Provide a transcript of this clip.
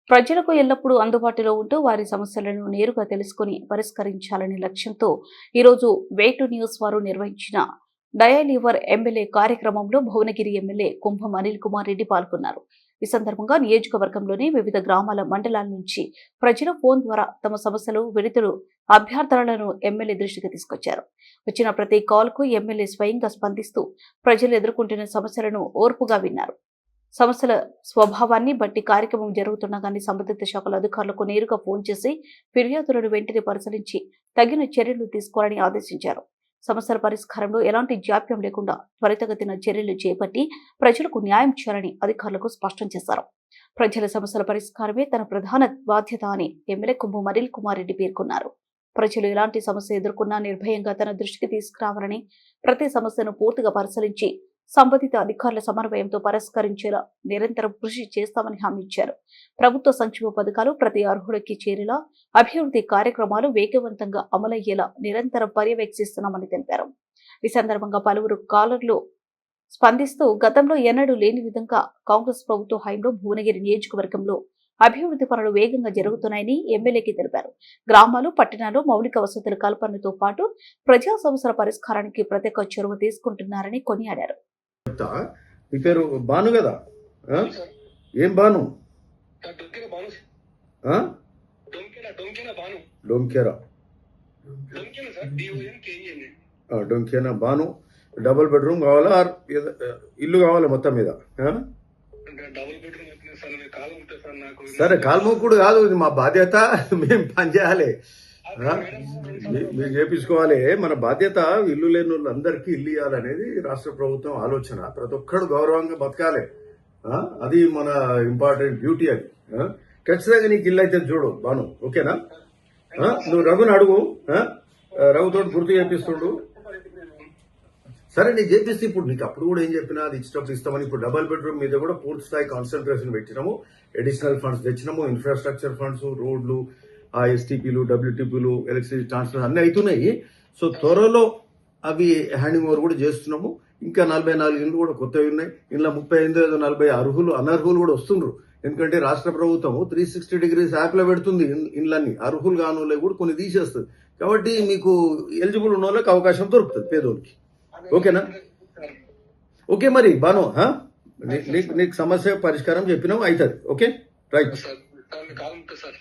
ప్రజలకు ఎల్లప్పుడూ అందుబాటులో ఉంటూ వారి సమస్యలను నేరుగా తెలుసుకుని పరిష్కరించాలనే లక్ష్యంతో ఈరోజు వేటు న్యూస్ వారు నిర్వహించిన డయలీవర్ ఎమ్మెల్యే కార్యక్రమంలో భువనగిరి ఎమ్మెల్యే కుంభం అనిల్ కుమార్ రెడ్డి పాల్గొన్నారు. ఈ సందర్భంగా నియోజకవర్గంలోని వివిధ గ్రామాల మండలాల నుంచి ప్రజలు ఫోన్ ద్వారా తమ సమస్యలు, వినతులు, అభ్యర్థనలను ఎమ్మెల్యే దృష్టికి తీసుకొచ్చారు. వచ్చిన ప్రతి కాల్ కు ఎమ్మెల్యే స్వయంగా స్పందిస్తూ ప్రజలు ఎదుర్కొంటున్న సమస్యలను ఓర్పుగా విన్నారు. సమస్యల స్వభావాన్ని బట్టి కార్యక్రమం జరుగుతుండగానే సంబంధిత శాఖల అధికారులకు నేరుగా ఫోన్ చేసి ఫిర్యాదులను వెంటనే పరిశీలించి తగిన చర్యలు తీసుకోవాలని ఆదేశించారు. సమస్యల పరిష్కారంలో ఎలాంటి జాప్యం లేకుండా త్వరితగతిన చర్యలు చేపట్టి ప్రజలకు న్యాయం చేయాలని అధికారులకు స్పష్టం చేశారు. ప్రజల సమస్యల పరిష్కారమే తన ప్రధాన బాధ్యత అని ఎమ్మెల్యే కుంభం అనిల్ కుమార్ రెడ్డి పేర్కొన్నారు. ప్రజలు ఎలాంటి సమస్య ఎదుర్కొన్నా నిర్భయంగా తన దృష్టికి తీసుకురావాలని, ప్రతి సమస్యను పూర్తిగా పరిశీలించి సంబంధిత అధికారుల సమన్వయంతో పరిష్కరించేలా నిరంతరం కృషి చేస్తామని హామీ ఇచ్చారు. ప్రభుత్వ సంక్షేమ పథకాలు ప్రతి అర్హుడికి చేరేలా, అభివృద్ధి కార్యక్రమాలు వేగవంతంగా అమలయ్యేలా నిరంతరం పర్యవేక్షిస్తున్నామని తెలిపారు. ఈ సందర్భంగా పలువురు కాలర్లు స్పందిస్తూ గతంలో ఎన్నడూ లేని విధంగా కాంగ్రెస్ ప్రభుత్వ హయాంలో భువనగిరి నియోజకవర్గంలో అభివృద్ధి పనులు వేగంగా జరుగుతున్నాయని ఎమ్మెల్యేకి తెలిపారు. గ్రామాలు, పట్టణాల్లో మౌలిక వసతుల కల్పనతో పాటు ప్రజా సమస్యల పరిష్కారానికి ప్రత్యేక చొరవ తీసుకుంటున్నారని కొనియాడారు. మీ పేరు బాను కదా? ఏం బాను? డొంకేరా డొంకేనా బాను. డబుల్ బెడ్రూమ్ కావాలా? ఇల్లు కావాలా మొత్తం మీద? సరే, కాల్మోకుడు కాదు, ఇది మా బాధ్యత. మేము పనిచేయాలి, మీరు చేపించుకోవాలి. మన బాధ్యత. ఇల్లు లేని వాళ్ళు అందరికీ ఇల్లు ఇవ్వాలనేది రాష్ట్ర ప్రభుత్వం ఆలోచన. ప్రతి ఒక్కడు గౌరవంగా బతకాలి. అది మన ఇంపార్టెంట్ డ్యూటీ. అది ఖచ్చితంగా నీకు ఇల్లు అయితే చూడు బాను, ఓకేనా? నువ్వు రఘుని అడుగు, రఘుతో గుర్తు చేపిస్తుండు. సరే, నీకు చేపిస్తే ఇప్పుడు నీకు అప్పుడు కూడా ఏం చెప్పినా అది ఇచ్చినప్పుడు ఇస్తామని. ఇప్పుడు డబుల్ బెడ్రూమ్ మీద కూడా పూర్తి స్థాయి కాన్సన్ట్రేషన్ పెట్టినాము. అడిషనల్ ఫండ్స్ తెచ్చినాము. ఇన్ఫ్రాస్ట్రక్చర్ ఫండ్స్, రోడ్లు, ఎస్టీపీలు, డబ్ల్యూటీపీలు, ఎలక్ట్రిసిటీ ట్రాన్స్ఫర్ అన్నీ అవుతున్నాయి. సో త్వరలో అవి హ్యాండింగ్ ఓవర్ కూడా చేస్తున్నాము. ఇంకా 44 ఇండ్లు కూడా కొత్తవి ఉన్నాయి. ఇంట్లో 35 40 అనర్హులు కూడా వస్తుండ్రు. ఎందుకంటే రాష్ట్ర ప్రభుత్వం 360 degrees యాప్లో పెడుతుంది. ఇండ్లన్నీ అర్హులు కాని వాళ్ళకి కూడా కొన్ని తీసేస్తుంది. కాబట్టి మీకు ఎలిజిబుల్ ఉన్న వాళ్ళకి అవకాశం దొరుకుతుంది, పేదోళ్ళకి. ఓకేనా? ఓకే మరి బాను, నీకు సమస్య పరిష్కారం చెప్పినావు, అవుతుంది. Okay, right.